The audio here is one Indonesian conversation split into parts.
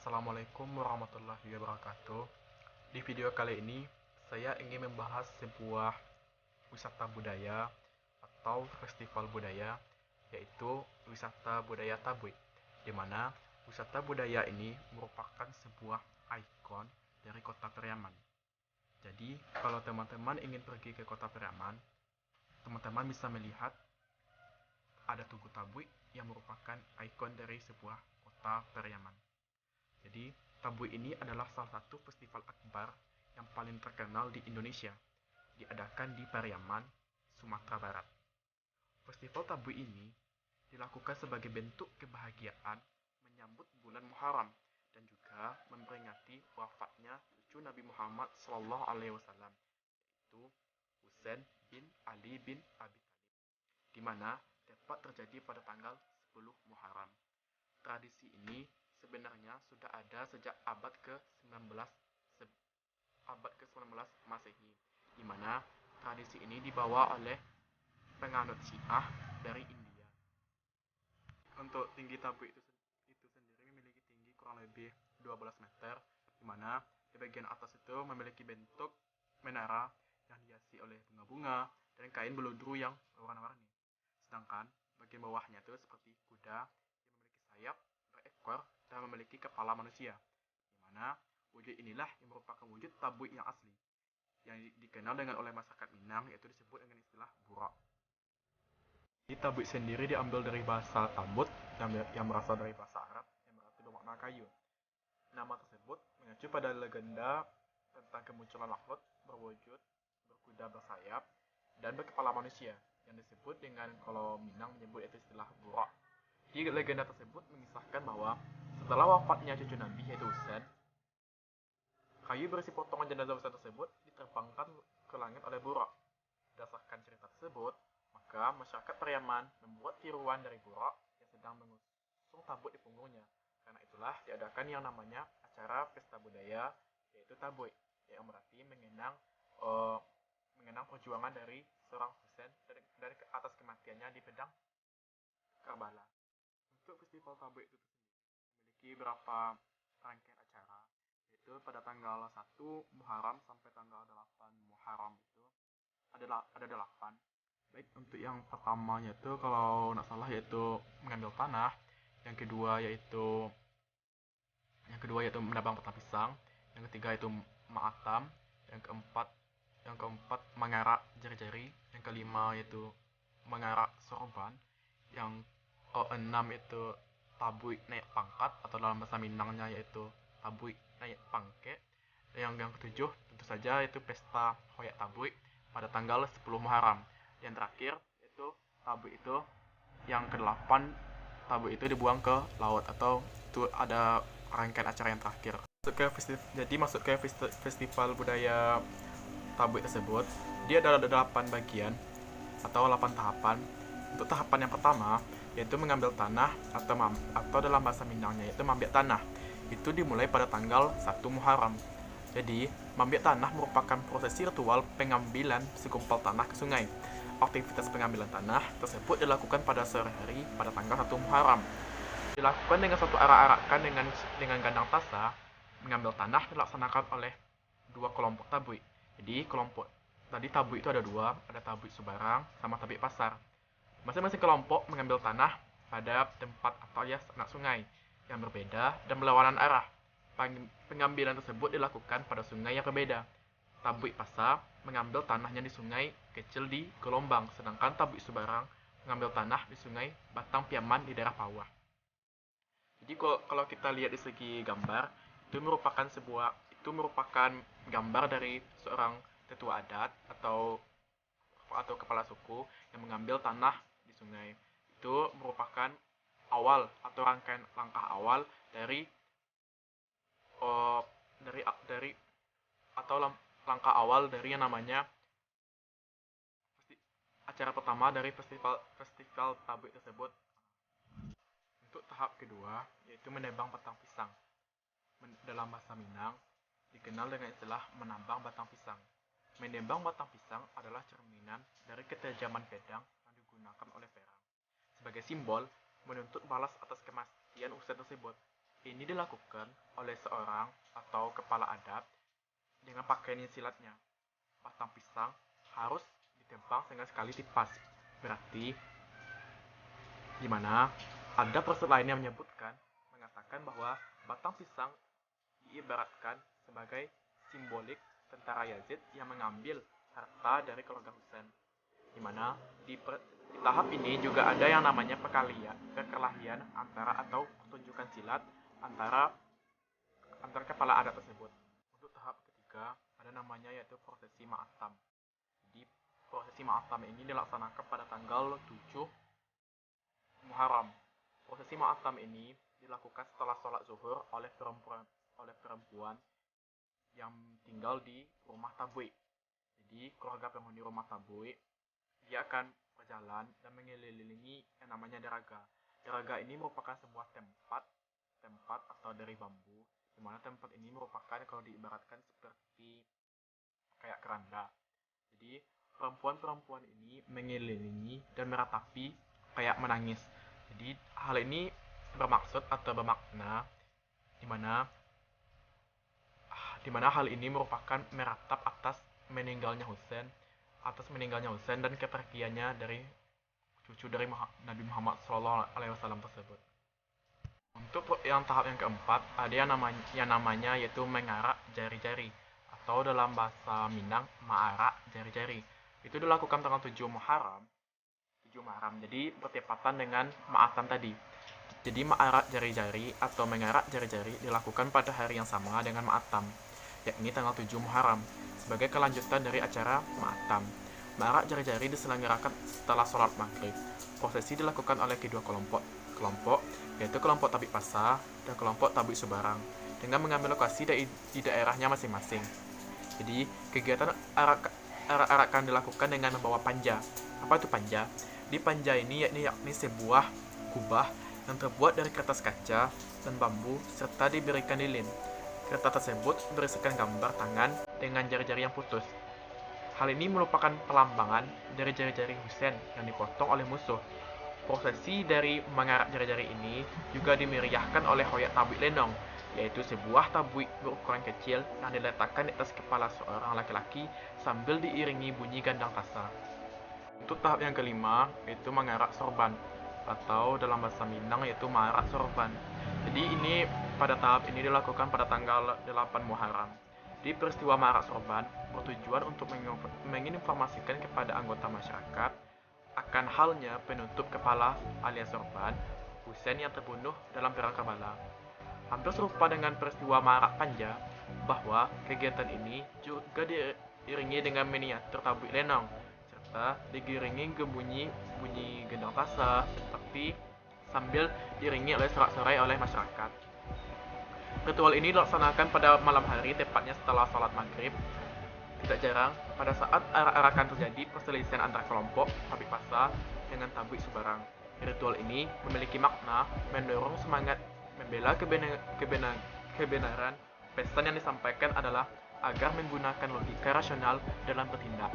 Assalamualaikum warahmatullahi wabarakatuh. Di video kali ini, saya ingin membahas sebuah wisata budaya atau festival budaya, yaitu wisata budaya Tabui, di mana wisata budaya ini merupakan sebuah ikon dari kota Periaman. Jadi, kalau teman-teman ingin pergi ke kota Periaman, teman-teman bisa melihat ada Tugu Tabui yang merupakan ikon dari sebuah kota Periaman. Jadi, Tabui ini adalah salah satu festival akbar yang paling terkenal di Indonesia, diadakan di Pariaman, Sumatera Barat. Festival Tabui ini dilakukan sebagai bentuk kebahagiaan menyambut bulan Muharram dan juga memperingati wafatnya cucu Nabi Muhammad SAW, yaitu Husain bin Ali bin Abi Thalib, di mana tepat terjadi pada tanggal 10 Muharram. Tradisi ini sebenarnya sudah ada sejak abad ke-19 Masehi, di mana tradisi ini dibawa oleh penganut Syiah dari India. Untuk tinggi Tabui itu sendiri memiliki tinggi kurang lebih 12 meter, di mana di bagian atas itu memiliki bentuk menara yang dihiasi oleh bunga-bunga dan kain beludru yang berwarna-warni. Sedangkan bagian bawahnya itu seperti kuda yang memiliki sayap, berekor, dan memiliki kepala manusia, di mana wujud inilah yang merupakan wujud Tabui yang asli, yang dikenal dengan oleh masyarakat Minang, yaitu disebut dengan istilah burak. Di Tabui sendiri diambil dari bahasa Tabut yang berasal dari bahasa Arab yang berarti bermakna kayu. Nama tersebut mengacu pada legenda tentang kemunculan makhluk berwujud berkuda bersayap dan berkepala manusia yang disebut dengan, kalau Minang menyebut itu istilah burak. Di legenda tersebut mengisahkan bahwa setelah wafatnya cucu Nabi yaitu Husain, kayu berisi potongan jenazah Husain tersebut diterbangkan ke langit oleh burak. Berdasarkan cerita tersebut, maka masyarakat Periaman membuat tiruan dari burak yang sedang mengusung tabut di punggungnya. Karena itulah diadakan yang namanya acara pesta budaya, yaitu Tabui, yang berarti mengenang perjuangan dari seorang Husain dari atas kematiannya di pedang Karbala. Untuk festival Tabui itu memiliki beberapa rangkaian acara, yaitu pada tanggal 1 Muharram sampai tanggal 8 Muharram itu ada 8. Baik, untuk yang pertamanya itu kalau nggak salah yaitu mengambil tanah, yang kedua yaitu menebang batang pisang, yang ketiga yaitu maatam, yang keempat mengarak jari-jari, yang kelima yaitu mengarak sorban, yang keenam itu Tabui naik pangkat atau dalam bahasa Minangnya yaitu Tabui naik pangke, yang ketujuh tentu saja yaitu pesta Hoyak Tabui pada tanggal 10 Muharram. Yang terakhir yaitu Tabui itu yang kedelapan, Tabui itu dibuang ke laut, atau itu ada rangkaian acara yang terakhir. Masuk ke festival budaya Tabui tersebut, dia ada 8 bagian atau 8 tahapan. Untuk tahapan yang pertama yaitu mengambil tanah atau dalam bahasa Minangnya yaitu mambiak tanah. Itu dimulai pada tanggal 1 Muharram. Jadi, mambiak tanah merupakan prosesi ritual pengambilan segumpal tanah ke sungai. Aktivitas pengambilan tanah tersebut dilakukan pada sore hari pada tanggal 1 Muharram. Dilakukan dengan suatu arak-arakan dengan gandang tasa. Mengambil tanah dilaksanakan oleh dua kelompok tabui. Jadi, tabui itu ada dua, ada tabui Subarang sama tabui Pasar. Masing-masing kelompok mengambil tanah pada tempat atau alias anak sungai yang berbeda dan berlawanan arah. Pengambilan tersebut dilakukan pada sungai yang berbeda. Tabui Pasar mengambil tanahnya di sungai kecil di Gelombang, sedangkan Tabui Subarang mengambil tanah di sungai Batang Piaman di daerah Pawah. Jadi kalau kita lihat di segi gambar, itu merupakan gambar dari seorang tetua adat atau kepala suku yang mengambil tanah di sungai. Itu merupakan awal atau rangkaian langkah awal dari uh, dari atau langkah awal dari yang namanya acara pertama dari festival Tabui tersebut. Untuk tahap kedua yaitu menebang batang pisang. Dalam bahasa Minang dikenal dengan istilah menambang batang pisang. Menembang batang pisang adalah cerminan dari ketajaman pedang yang digunakan oleh perang sebagai simbol menuntut balas atas kematian Husain tersebut. Ini dilakukan oleh seorang atau kepala adat dengan pakaian silatnya. Batang pisang harus ditebang dengan sekali tipas. Berarti di mana ada proses lain yang mengatakan bahwa batang pisang diibaratkan sebagai simbolik tentara Yazid yang mengambil harta dari keluarga Husain. Di mana di tahap ini juga ada yang namanya perkelahian antara atau pertunjukan silat antara kepala adat tersebut. Untuk tahap ketiga ada namanya yaitu prosesi Ma'atam. Jadi prosesi Ma'atam ini dilaksanakan pada tanggal 7 Muharram. Prosesi Ma'atam ini dilakukan setelah sholat zuhur oleh perempuan yang tinggal di rumah tabui. Jadi keluarga penghuni rumah tabui dia akan berjalan dan mengelilingi yang namanya deraga. Deraga ini merupakan sebuah tempat atau dari bambu, di mana tempat ini merupakan kalau diibaratkan seperti kayak keranda. Jadi perempuan-perempuan ini mengelilingi dan meratapi kayak menangis. Jadi hal ini bermaksud atau bermakna di mana hal ini merupakan meratap atas meninggalnya Husain dan kepergiannya dari cucu dari Nabi Muhammad SAW tersebut. Untuk yang tahap yang keempat ada yang namanya yaitu mengarak jari-jari atau dalam bahasa Minang maarak jari-jari. Itu dilakukan tanggal 7 Muharram. Jadi bertepatan dengan Ma'atam tadi. Jadi maarak jari-jari atau mengarak jari-jari dilakukan pada hari yang sama dengan Ma'atam, yakni tanggal 7 Muharram, sebagai kelanjutan dari acara Ma'atam. Maarak jari-jari diselenggarakan setelah sholat maghrib. Prosesi dilakukan oleh kedua kelompok, yaitu kelompok Tabik Pasa dan kelompok Tabik Subarang, dengan mengambil lokasi di daerahnya masing-masing. Jadi, kegiatan arak-arakan dilakukan dengan membawa panja. Apa itu panja? Di panja ini yakni sebuah kubah yang terbuat dari kertas kaca dan bambu serta diberikan lilin. Kertas tersebut berisikan gambar tangan dengan jari-jari yang putus. Hal ini merupakan pelambangan dari jari-jari Husain yang dipotong oleh musuh. Prosesi dari mengarak jari-jari ini juga dimeriahkan oleh hoyak tabik lenong, yaitu sebuah tabik berukuran kecil yang diletakkan di atas kepala seorang laki-laki sambil diiringi bunyi gandang tasa. Untuk tahap yang kelima yaitu mengarak sorban atau dalam bahasa Minang yaitu marak sorban. Jadi ini pada tahap ini dilakukan pada tanggal 8 Muharram. Di peristiwa marak sorban bertujuan untuk menginformasikan kepada anggota masyarakat akan halnya penutup kepala alias sorban Husain yang terbunuh dalam perang Karbala. Hampir serupa dengan peristiwa marak panja, bahwa kegiatan ini juga diiringi dengan miniatur tabik lenong serta digiringi bunyi gendang tasa seperti sambil diiringi oleh sorak-sorai oleh masyarakat. Ritual ini dilaksanakan pada malam hari, tepatnya setelah sholat maghrib. Tidak jarang, pada saat arak-arakan terjadi perselisihan antara kelompok Tabik Pasa dengan Tabik Subarang. Ritual ini memiliki makna mendorong semangat membela kebenaran. Pesan yang disampaikan adalah agar menggunakan logika rasional dalam bertindak.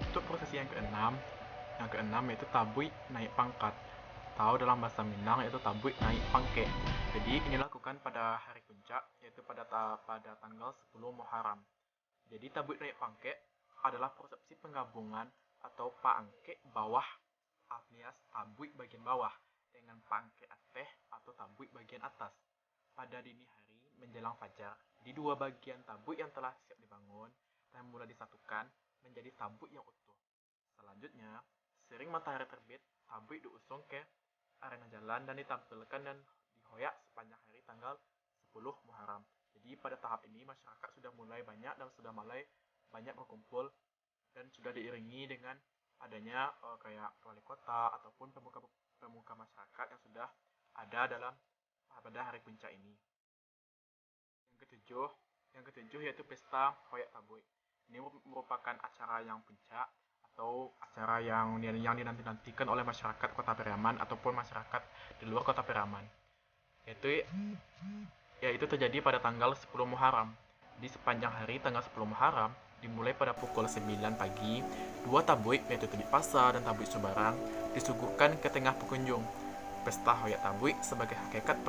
Untuk prosesi yang keenam yaitu tabui naik pangkat atau dalam bahasa Minang yaitu tabui naik pangke. Jadi ini dilakukan pada hari puncak yaitu pada tanggal 10 Muharram. Jadi tabui naik pangke adalah prosesi penggabungan atau pangke bawah alias tabui bagian bawah dengan pangke ateh atau tabui bagian atas. Pada dini hari menjelang fajar, di dua bagian tabui yang telah siap dibangun dan mulai disatukan menjadi tabui yang utuh. Selanjutnya, sering matahari terbit, tabui diusung ke arena jalan dan ditampilkan dan dihoyak sepanjang hari tanggal 10 Muharram. Jadi pada tahap ini masyarakat sudah mulai banyak berkumpul dan sudah diiringi dengan adanya kayak wali kota ataupun pemuka masyarakat yang sudah ada pada hari puncak ini. Yang ketujuh yaitu pesta hoyak tabui. Ini merupakan acara yang puncak atau acara yang dinanti-nantikan oleh masyarakat Kota Pariaman ataupun masyarakat di luar Kota Pariaman. Yaitu terjadi pada tanggal 10 Muharram. Di sepanjang hari tanggal 10 Muharram, dimulai pada pukul 9 pagi, dua tabui yaitu Tabik Pasa dan Tabik Subarang disuguhkan ke tengah pengunjung. Pesta Hoyak Tabui sebagai hakikat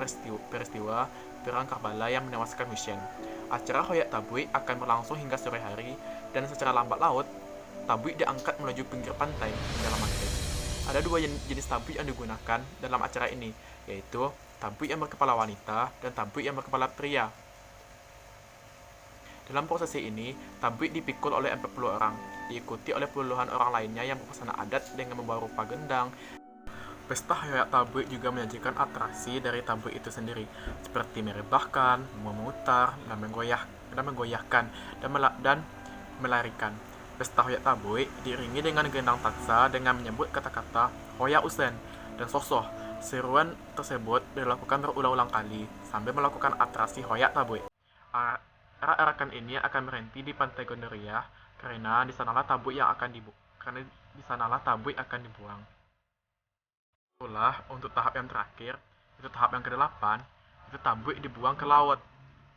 peristiwa perang Karbala yang menewaskan Husain. Acara Hoyak Tabui akan berlangsung hingga sore hari, dan secara lambat laut, tabui diangkat menuju pinggir pantai dalam maghrib. Ada dua jenis tabui yang digunakan dalam acara ini, yaitu tabui yang berkepala wanita dan tabui yang berkepala pria. Dalam prosesi ini, tabui dipikul oleh 40 orang, diikuti oleh puluhan orang lainnya yang berbusana adat dengan membawa rupa gendang. Pesta Hoyak Tabui juga menyajikan atraksi dari tabui itu sendiri, seperti merebahkan, memutar, dan menggoyahkan, dan melarikan. Pesta Hoyak Tabui diiringi dengan gendang taksa dengan menyebut kata-kata Hoya Usen dan Sosoh. Seruan tersebut dilakukan berulang-ulang kali sambil melakukan atraksi Hoyak Tabui. Arak-arakan ini akan berhenti di Pantai Gondoria karena di sanalah tabui akan dibuang. Itulah untuk tahap yang terakhir, itu tahap yang ke-8, itu tabui dibuang ke laut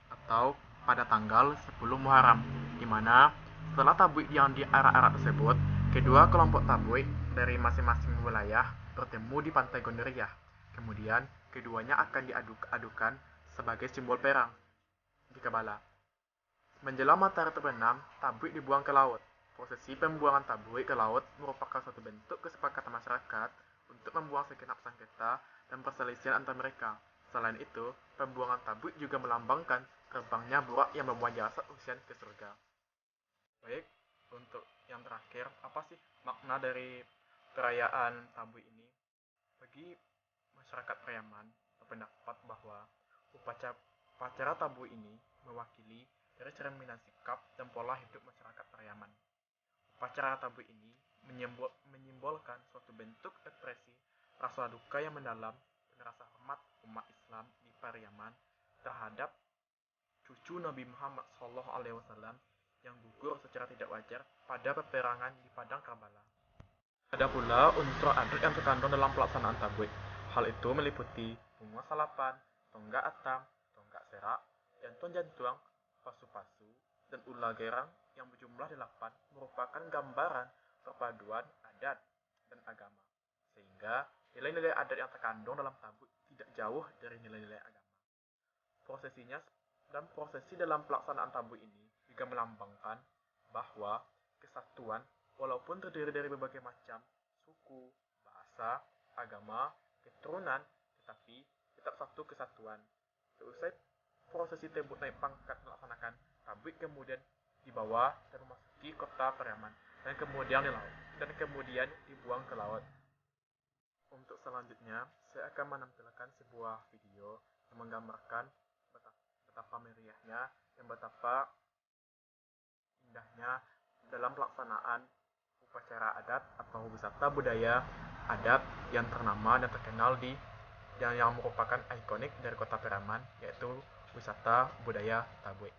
atau pada tanggal 10 Muharram, di mana setelah tabui yang diarak-arak tersebut, kedua kelompok tabui dari masing-masing wilayah bertemu di Pantai Gondoria. Kemudian keduanya akan diaduk-adukan sebagai simbol perang di Karbala. Menjelang matahari terbenam, tabui dibuang ke laut. Prosesi pembuangan tabui ke laut merupakan suatu bentuk kesepakatan masyarakat untuk membuang segenap sengketa dan perselisihan antar mereka. Selain itu, pembuangan tabui juga melambangkan terbangnya burak yang membawa jasad Husain ke surga. Baik, untuk yang terakhir, apa sih makna dari perayaan tabui ini? Bagi masyarakat Pariaman berpendapat bahwa upacara tabui ini mewakili dari cerminan sikap dan pola hidup masyarakat Pariaman. Upacara tabui ini menyimbolkan suatu bentuk ekspresi rasa duka yang mendalam dan rasa hormat umat Islam di Pariaman terhadap cucu Nabi Muhammad SAW yang gugur secara tidak wajar pada peperangan di padang Karbala. Ada pula unsur adat yang terkandung dalam pelaksanaan tabui. Hal itu meliputi bunga salapan, tonggak atam, tonggak serak, jantung-jantung, pasu-pasu, dan ular gerang yang berjumlah 8 merupakan gambaran perpaduan adat dan agama, sehingga nilai-nilai adat yang terkandung dalam tabui tidak jauh dari nilai-nilai agama. Prosesi dalam pelaksanaan tabui ini juga melambangkan bahwa kesatuan, walaupun terdiri dari berbagai macam suku, bahasa, agama, keturunan, tetapi tetap satu kesatuan. Seusai prosesi tebuk naik pangkat melaksanakan tabui kemudian dibawa dan memasuki kota Pariaman dan kemudian dibuang ke laut. Untuk selanjutnya, saya akan menampilkan sebuah video yang menggambarkan betapa meriahnya dan betapa indahnya dalam pelaksanaan upacara adat atau wisata budaya adat yang ternama dan terkenal yang merupakan ikonik dari kota Pariaman, yaitu wisata budaya Tabui.